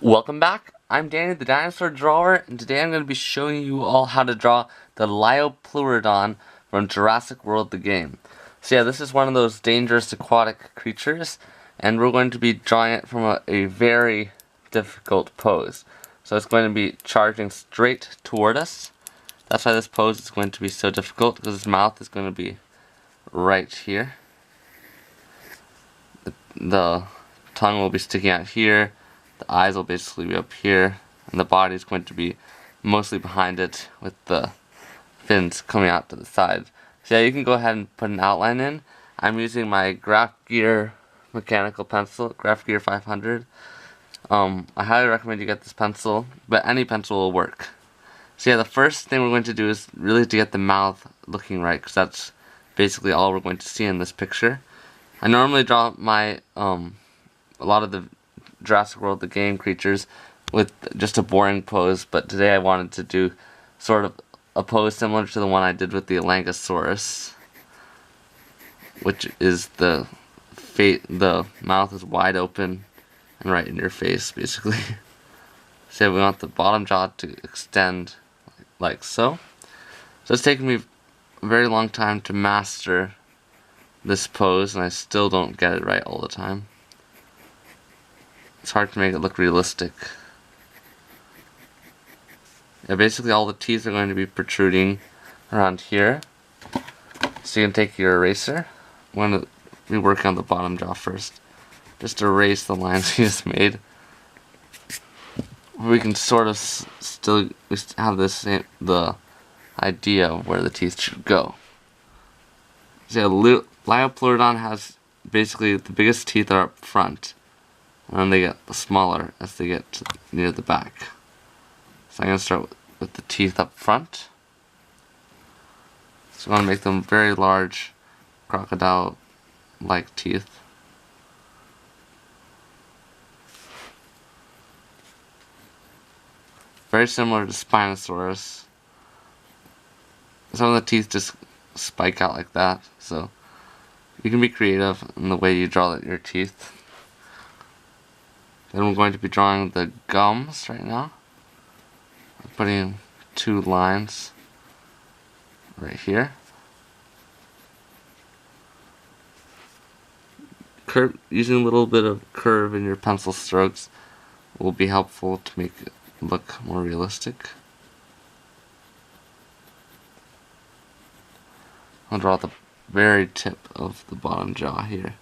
Welcome back. I'm Danny the Dinosaur Drawer, and today I'm going to be showing you all how to draw the Liopleurodon from Jurassic World the Game. So yeah, this is one of those dangerous aquatic creatures, and we're going to be drawing it from a very difficult pose. So it's going to be charging straight toward us. That's why this pose is going to be so difficult, because its mouth is going to be right here. The tongue will be sticking out here. The eyes will basically be up here, and the body is going to be mostly behind it with the fins coming out to the side. So yeah, you can go ahead and put an outline in. I'm using my Graph Gear mechanical pencil, Graph Gear 500. I highly recommend you get this pencil, but any pencil will work. So yeah, the first thing we're going to do is really to get the mouth looking right, because that's basically all we're going to see in this picture. I normally draw my a lot of the Jurassic World the Game creatures with just a boring pose, but today I wanted to do sort of a pose similar to the one I did with the Ankylosaurus, which is the mouth is wide open and right in your face, basically. So we want the bottom jaw to extend like so. So it's taken me a very long time to master this pose, and I still don't get it right all the time. It's hard to make it look realistic. Yeah, basically all the teeth are going to be protruding around here. So you can take your eraser. I'm going to be working on the bottom jaw first. Just erase the lines you just made. We can sort of still have the idea of where the teeth should go. So Liopleurodon has basically the biggest teeth are up front, and then they get smaller as they get near the back. So I'm going to start with the teeth up front. So I want to make them very large, crocodile-like teeth. Very similar to Spinosaurus. Some of the teeth just spike out like that, so you can be creative in the way you draw your teeth. Then we're going to be drawing the gums right now. I'm putting two lines right here. Using a little bit of curve in your pencil strokes will be helpful to make it look more realistic. I'll draw the very tip of the bottom jaw here.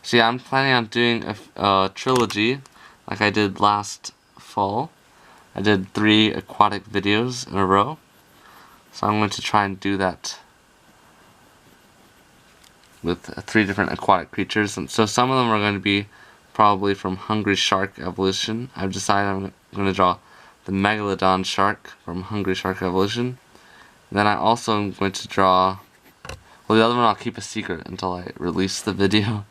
So yeah, I'm planning on doing a trilogy like I did last fall. I did 3 aquatic videos in a row. So I'm going to try and do that with 3 different aquatic creatures. And so some of them are going to be probably from Hungry Shark Evolution. I've decided I'm going to draw the Megalodon shark from Hungry Shark Evolution. And then I also am going to draw, well, the other one I'll keep a secret until I release the video.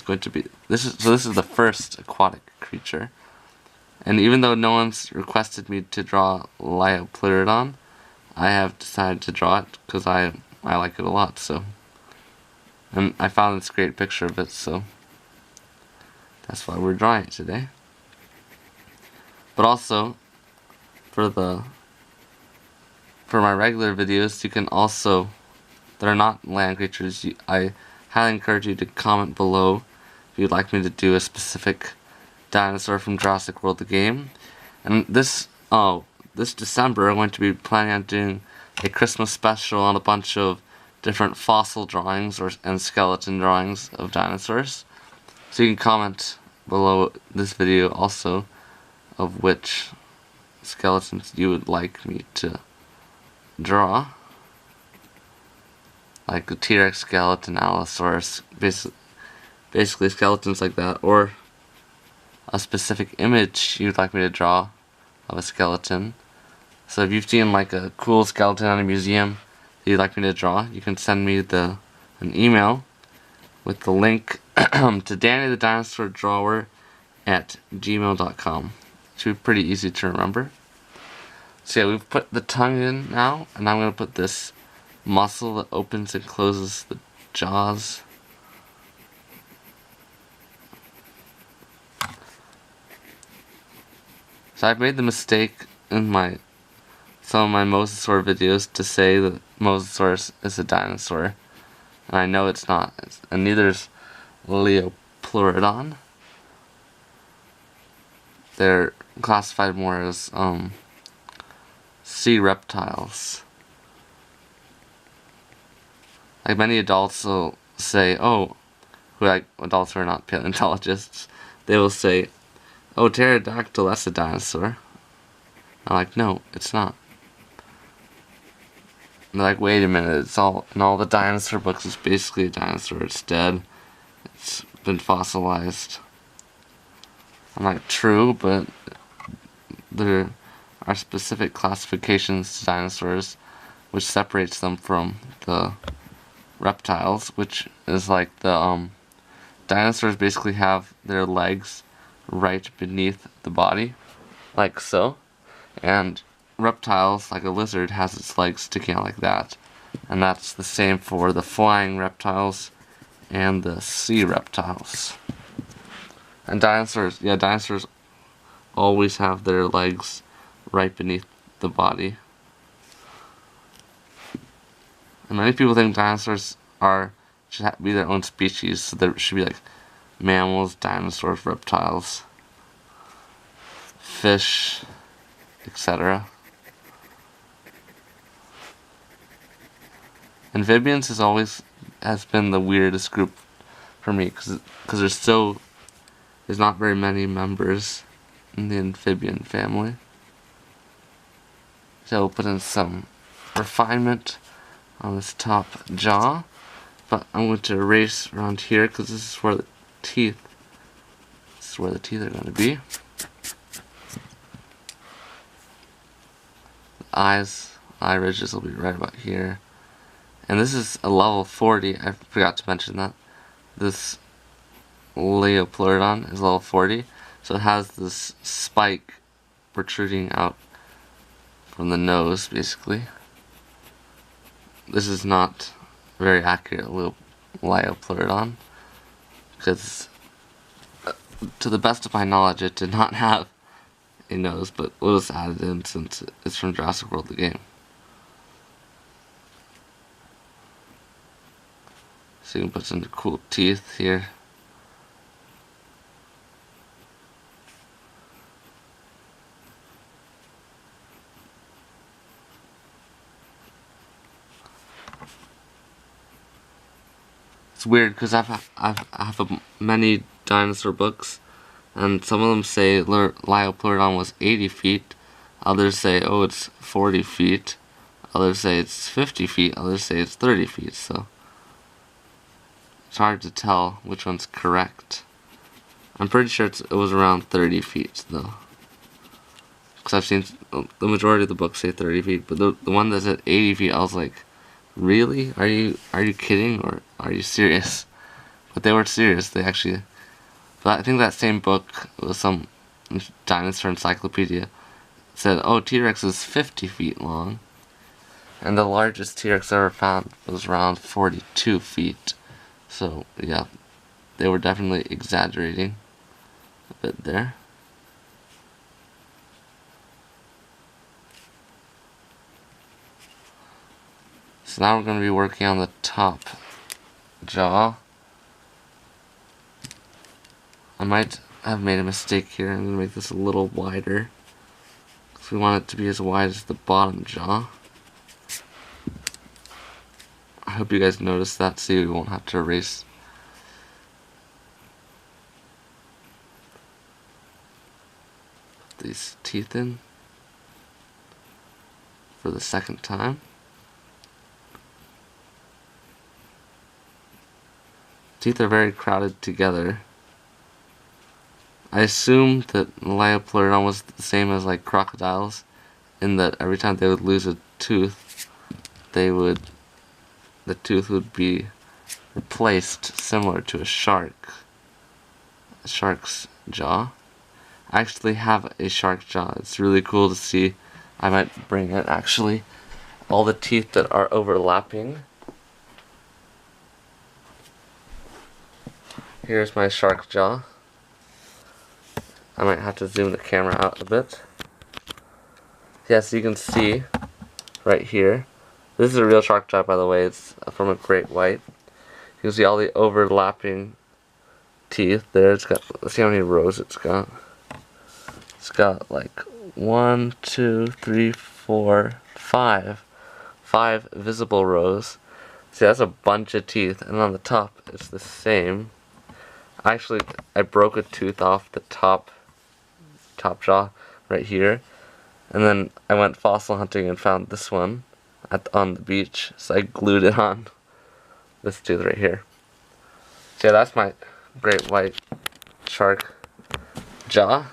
Going to be this is the first aquatic creature, and even though no one's requested me to draw Liopleurodon, I have decided to draw it because I like it a lot. So, and I found this great picture of it, so that's why we're drawing it today. But also for my regular videos, you can also, that are not land creatures, I highly encourage you to comment below if you'd like me to do a specific dinosaur from Jurassic World the Game. And this December I'm going to be planning on doing a Christmas special on a bunch of different fossil drawings and skeleton drawings of dinosaurs. So you can comment below this video also of which skeletons you would like me to draw. Like the T-Rex skeleton, Allosaurus, basically skeletons like that, or a specific image you'd like me to draw of a skeleton. So if you've seen like a cool skeleton at a museum that you'd like me to draw, you can send me an email with the link to Danny the Dinosaur Drawer at gmail.com. It should be pretty easy to remember. So yeah, we've put the tongue in now, and I'm going to put this muscle that opens and closes the jaws So I've made the mistake in some of my mosasaur videos to say that mosasaurus is a dinosaur, and I know it's not, and neither is Liopleurodon. They're classified more as sea reptiles. Like many adults will say, oh, adults who are not paleontologists, they will say, oh, pterodactyl, that's a dinosaur. I'm like, no, it's not. And they're like, wait a minute, it's all in all the dinosaur books, it's basically a dinosaur, it's dead, it's been fossilized. I'm like, true, but there are specific classifications to dinosaurs which separates them from the reptiles, which is like the dinosaurs basically have their legs right beneath the body, like so, and reptiles, like a lizard, has its legs sticking out like that, and that's the same for the flying reptiles and the sea reptiles. And dinosaurs always have their legs right beneath the body. And many people think dinosaurs should be their own species, so there should be like mammals, dinosaurs, reptiles, fish, etc. Amphibians has been the weirdest group for me because there's not very many members in the amphibian family. So we'll put in some refinement on this top jaw, but I'm going to erase around here because this is where the teeth are going to be. The eye ridges will be right about here. And this is a level 40, I forgot to mention that. This Liopleurodon is level 40, so it has this spike protruding out from the nose, basically. This is not very accurate Liopleurodon, because to the best of my knowledge it did not have a nose, but we'll just add it in since it's from Jurassic World the Game. So you can put some cool teeth here. It's weird because I have many dinosaur books, and some of them say Liopleurodon was 80 feet, others say, oh, it's 40 feet, others say it's 50 feet, others say it's 30 feet, so it's hard to tell which one's correct. I'm pretty sure it was around 30 feet, though. Because I've seen the majority of the books say 30 feet, but the one that said 80 feet, I was like, really? Are you kidding, or are you serious? But they were serious. They actually... But I think that same book, it was some dinosaur encyclopedia, said, oh, T-Rex is 50 feet long. And the largest T-Rex ever found was around 42 feet. So, yeah, they were definitely exaggerating a bit there. So now we're going to be working on the top jaw. I might have made a mistake here. I'm going to make this a little wider, because we want it to be as wide as the bottom jaw. I hope you guys noticed that, so we won't have to erase. Put these teeth in for the second time. Teeth are very crowded together. I assume that Liopleurodon was the same as like crocodiles, in that every time they would lose a tooth, the tooth would be replaced similar to a shark's jaw. I actually have a shark jaw. It's really cool to see. I might bring it actually. All the teeth that are overlapping. Here's my shark jaw. I might have to zoom the camera out a bit. Yeah, so you can see right here. This is a real shark jaw, by the way. It's from a great white. You can see all the overlapping teeth there. It's got, let's see how many rows it's got. It's got like 1, 2, 3, 4, 5. 5 visible rows. See, that's a bunch of teeth, and on the top it's the same. Actually, I broke a tooth off the top jaw right here, and then I went fossil hunting and found this one on the beach, so I glued it on this tooth right here. So yeah, that's my great white shark jaw.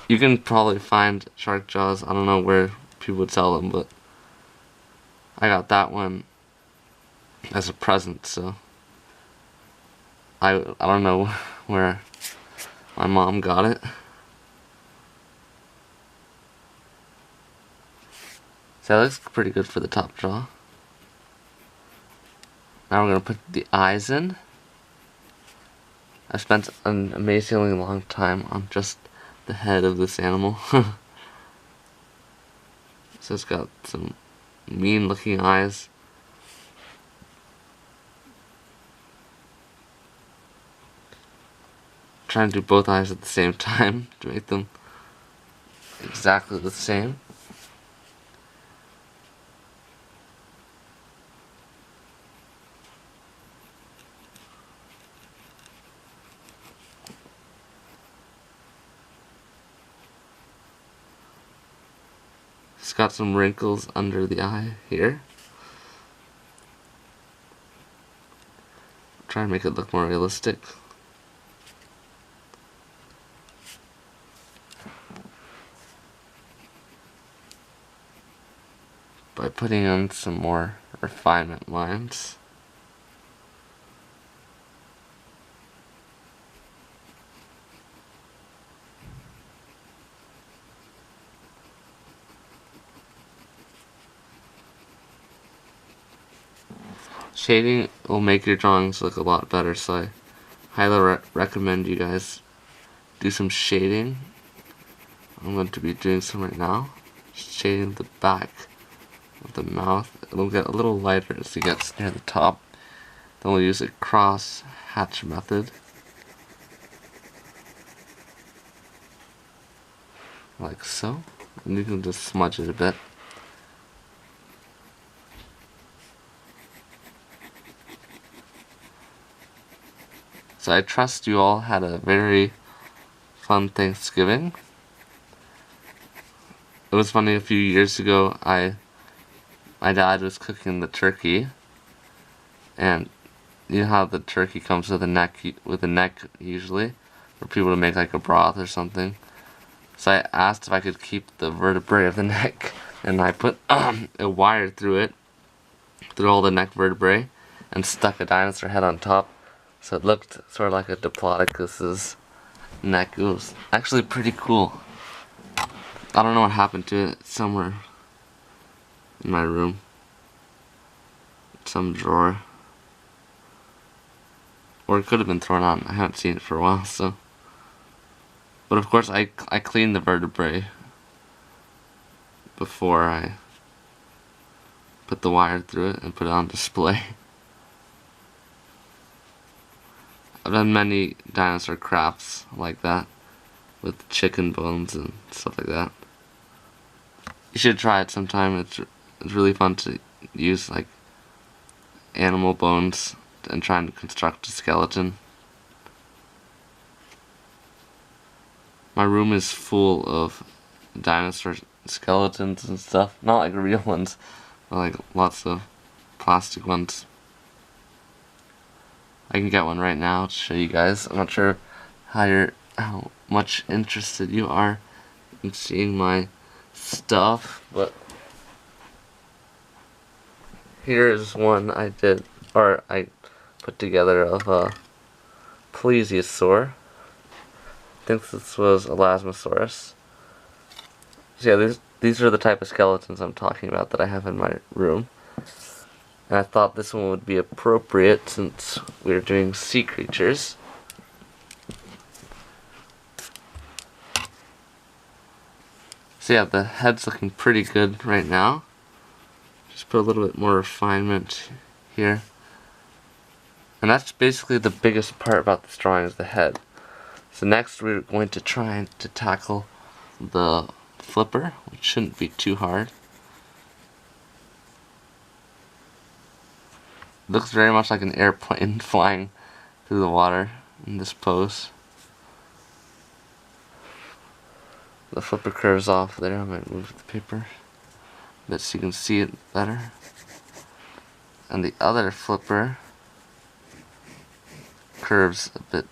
You can probably find shark jaws, I don't know where people would sell them, but I got that one as a present, so I don't know where my mom got it. So that looks pretty good for the top jaw. Now we're going to put the eyes in. I spent an amazingly long time on just the head of this animal. So it's got some mean looking eyes. Trying to do both eyes at the same time to make them exactly the same. It's got some wrinkles under the eye here. Try and make it look more realistic. By putting on some more refinement lines. Shading will make your drawings look a lot better, so I highly recommend you guys do some shading. I'm going to be doing some right now. Shading the back of the mouth. It'll get a little lighter as it gets near the top. Then we'll use a cross hatch method. Like so. And you can just smudge it a bit. So I trust you all had a very fun Thanksgiving. It was funny, a few years ago my dad was cooking the turkey, and you know how the turkey comes with a neck usually, for people to make like a broth or something. So I asked if I could keep the vertebrae of the neck, and I put a wire through it, through all the neck vertebrae, and stuck a dinosaur head on top. So it looked sort of like a Diplodocus's neck. It was actually pretty cool. I don't know what happened to it. It's somewhere in my room. Some drawer. Or it could have been thrown out. I haven't seen it for a while, so. But of course I cleaned the vertebrae before I put the wire through it and put it on display. I've done many dinosaur crafts like that, with chicken bones and stuff like that. You should try it sometime. It's really fun to use like animal bones and trying to construct a skeleton. My room is full of dinosaur skeletons and stuff. Not like real ones, but like lots of plastic ones. I can get one right now to show you guys. I'm not sure how much interested you are in seeing my stuff, but here is one I put together of a plesiosaur. I think this was Elasmosaurus. So yeah, these are the type of skeletons I'm talking about that I have in my room. And I thought this one would be appropriate since we're doing sea creatures. So So yeah, the head's looking pretty good right now. Just put a little bit more refinement here. And that's basically the biggest part about this drawing, is the head. So next we're going to try to tackle the flipper, which shouldn't be too hard. Looks very much like an airplane flying through the water in this pose. The flipper curves off there. I might move the paper a bit so you can see it better. And the other flipper curves a bit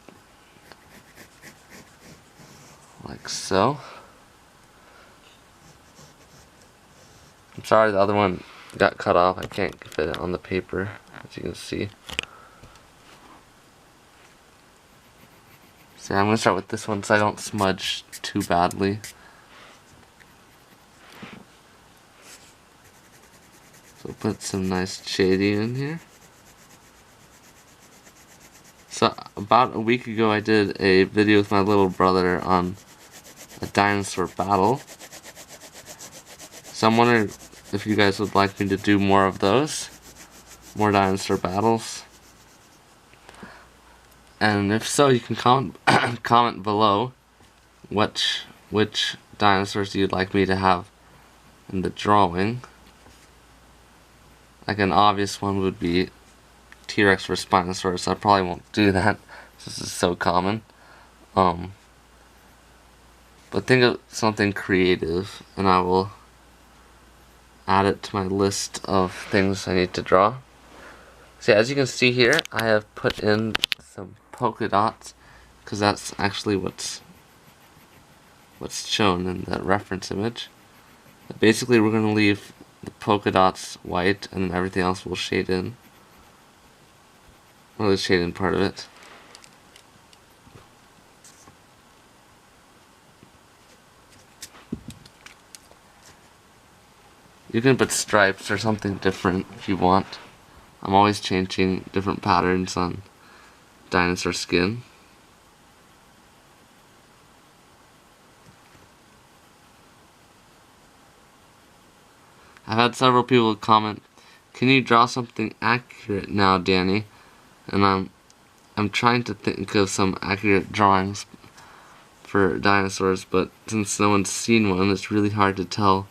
like so. I'm sorry the other one got cut off. I can't fit it on the paper, as you can see. So I'm going to start with this one so I don't smudge too badly. So put some nice shading in here. So about a week ago I did a video with my little brother on a dinosaur battle. So I'm wondering if you guys would like me to do more of those. More dinosaur battles. And if so, you can comment below which dinosaurs you'd like me to have in the drawing. Like an obvious one would be T-Rex versus Spinosaurus. I probably won't do that. This is so common. But think of something creative, and I will add it to my list of things I need to draw. So as you can see here, I have put in some polka dots, because that's actually what's shown in that reference image. But basically, we're going to leave the polka dots white, and then everything else will shade in. Well, the shade in part of it. You can put stripes or something different if you want. I'm always changing different patterns on dinosaur skin. I've had several people comment, "Can you draw something accurate now, Danny?" And I'm trying to think of some accurate drawings for dinosaurs, but since no one's seen one, it's really hard to tell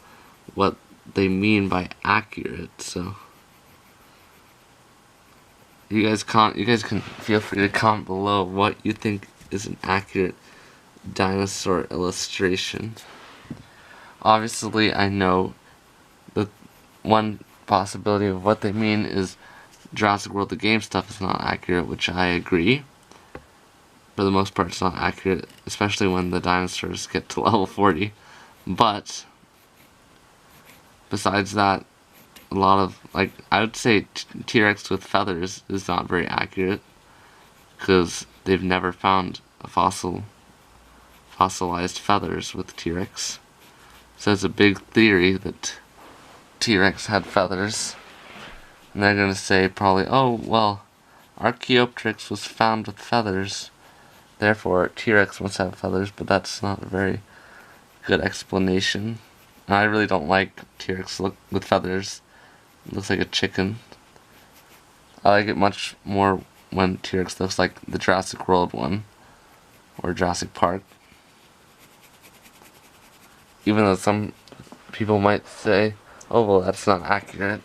what they mean by accurate. So you guys can feel free to comment below what you think is an accurate dinosaur illustration. Obviously, I know the one possibility of what they mean is Jurassic World the Game stuff is not accurate, which I agree. For the most part, it's not accurate, especially when the dinosaurs get to level 40. But besides that, a lot of, like, I would say T-Rex with feathers is not very accurate, because they've never found a fossilized feathers with T-Rex. So it's a big theory that T-Rex had feathers. And they're going to say probably, oh, well, Archaeopteryx was found with feathers, therefore T-Rex must have feathers, but that's not a very good explanation. And I really don't like T-Rex look with feathers. It looks like a chicken. I like it much more when T-Rex looks like the Jurassic World one, or Jurassic Park. Even though some people might say, oh, well, that's not accurate.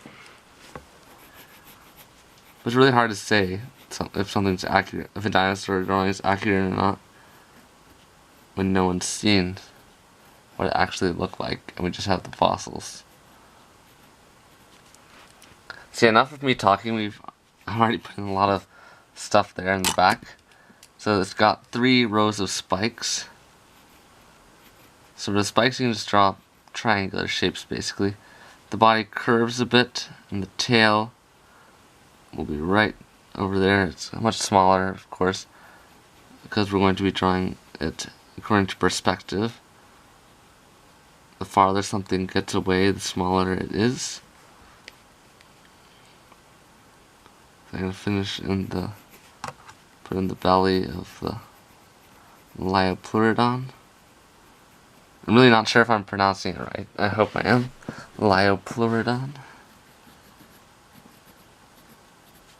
It's really hard to say if something's accurate, if a dinosaur drawing is accurate or not, when no one's seen what it actually looked like, and we just have the fossils. See, enough of me talking. I've already put in a lot of stuff there in the back. So it's got 3 rows of spikes. So the spikes, you can just draw triangular shapes, basically. The body curves a bit, and the tail will be right over there. It's much smaller, of course, because we're going to be drawing it according to perspective. The farther something gets away, the smaller it is. So I'm going to finish put in the belly of the Liopleurodon. I'm really not sure if I'm pronouncing it right. I hope I am. Liopleurodon.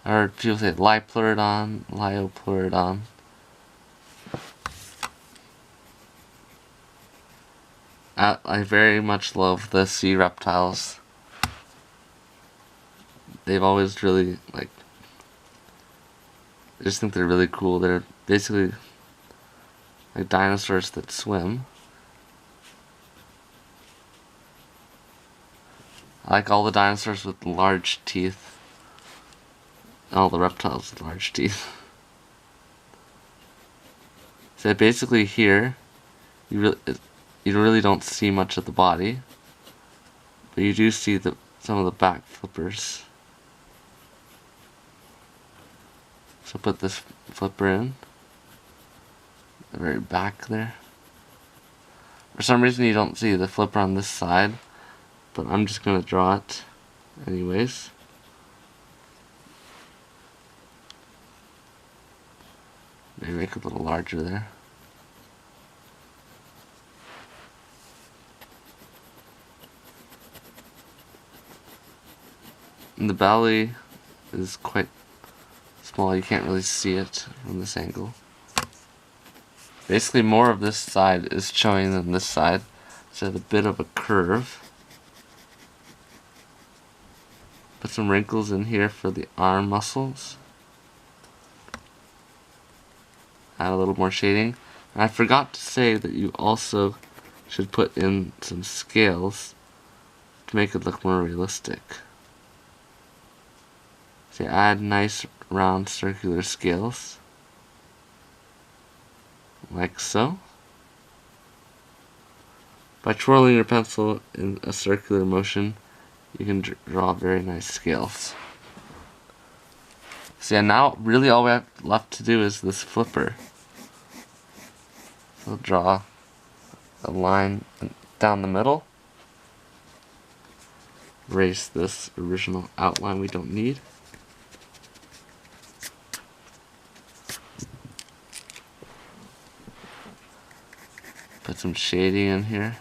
I heard people say Liopleurodon, Liopleurodon. I very much love the sea reptiles. They've always really, like, I just think they're really cool. They're basically like dinosaurs that swim. I like all the dinosaurs with large teeth. And all the reptiles with large teeth. So basically here, you really don't see much of the body, but you do see some of the back flippers. So put this flipper in the very back there. For some reason you don't see the flipper on this side, but I'm just gonna draw it anyways. Maybe make it a little larger there. And the belly is quite small, you can't really see it from this angle. Basically more of this side is showing than this side, so a bit of a curve. Put some wrinkles in here for the arm muscles. Add a little more shading. And I forgot to say that you also should put in some scales to make it look more realistic. So add nice round circular scales, like so. By twirling your pencil in a circular motion, you can draw very nice scales. So yeah, now really all we have left to do is this flipper. So draw a line down the middle. Erase this original outline we don't need. Put some shading in here.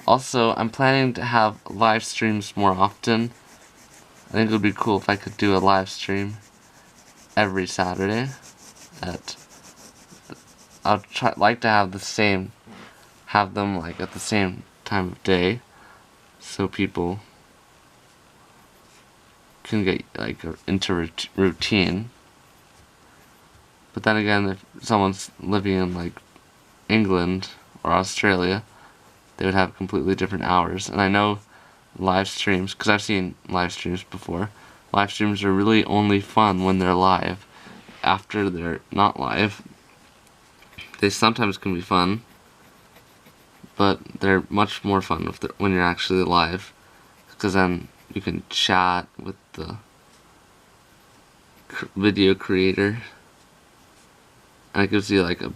Also, I'm planning to have live streams more often. I think it would be cool if I could do a live stream every Saturday. I'd like to have them like at the same time of day, so people can get like into routine. But then again, if someone's living in like England or Australia, they would have completely different hours. And I know live streams, because I've seen live streams before, live streams are really only fun when they're live. After they're not live, they sometimes can be fun, but they're much more fun when you're actually live, because then you can chat with the video creator, and it gives you like a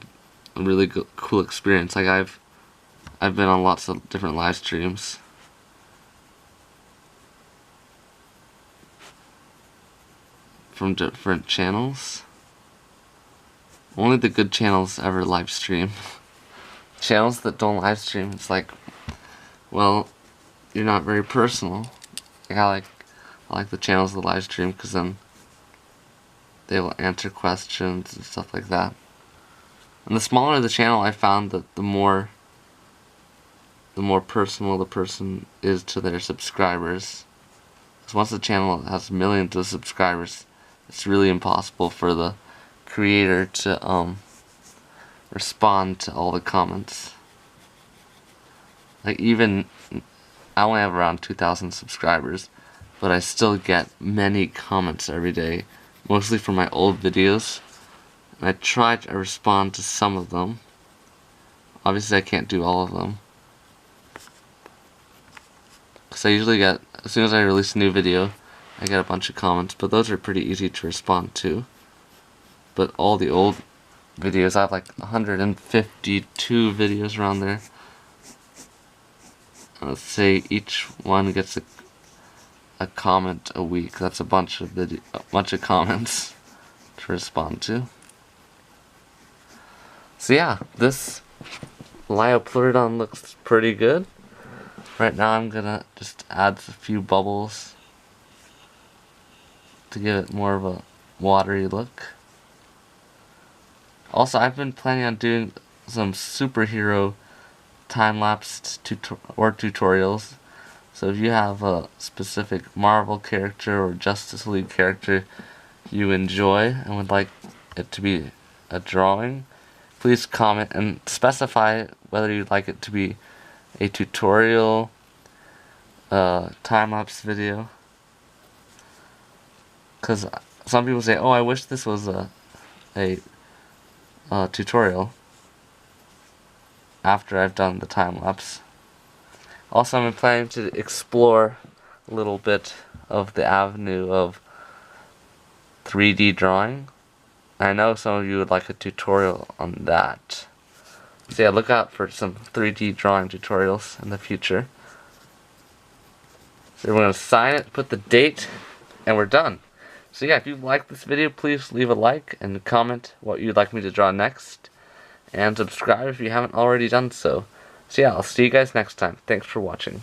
really cool experience. Like I've been on lots of different live streams. From different channels. Only the good channels ever live stream. Channels that don't live stream, it's like, well, you're not very personal. Like I like the channels that live stream, because then they will answer questions and stuff like that. And the smaller the channel, I found that the more personal the person is to their subscribers. Because once the channel has millions of subscribers, it's really impossible for the creator to respond to all the comments. Like even I only have around 2,000 subscribers, but I still get many comments every day, mostly from my old videos. And I try to respond to some of them. Obviously I can't do all of them, because I usually get, as soon as I release a new video, I get a bunch of comments, but those are pretty easy to respond to. But all the old videos, I have like 152 videos around there. Let's say each one gets a comment a week. That's a bunch of comments to respond to. So yeah, this Liopleurodon looks pretty good. Right now I'm gonna just add a few bubbles to give it more of a watery look. Also, I've been planning on doing some superhero time-lapse tutorials. So if you have a specific Marvel character or Justice League character you enjoy and would like it to be a drawing, please comment and specify whether you'd like it to be a tutorial, time-lapse video. Because some people say, oh, I wish this was a tutorial after I've done the time-lapse. Also, I'm planning to explore a little bit of the avenue of 3D drawing. I know some of you would like a tutorial on that. So yeah, look out for some 3D drawing tutorials in the future. So we're going to sign it, put the date, and we're done. So yeah, if you like this video, please leave a like and comment what you'd like me to draw next. And subscribe if you haven't already done so. So yeah, I'll see you guys next time. Thanks for watching.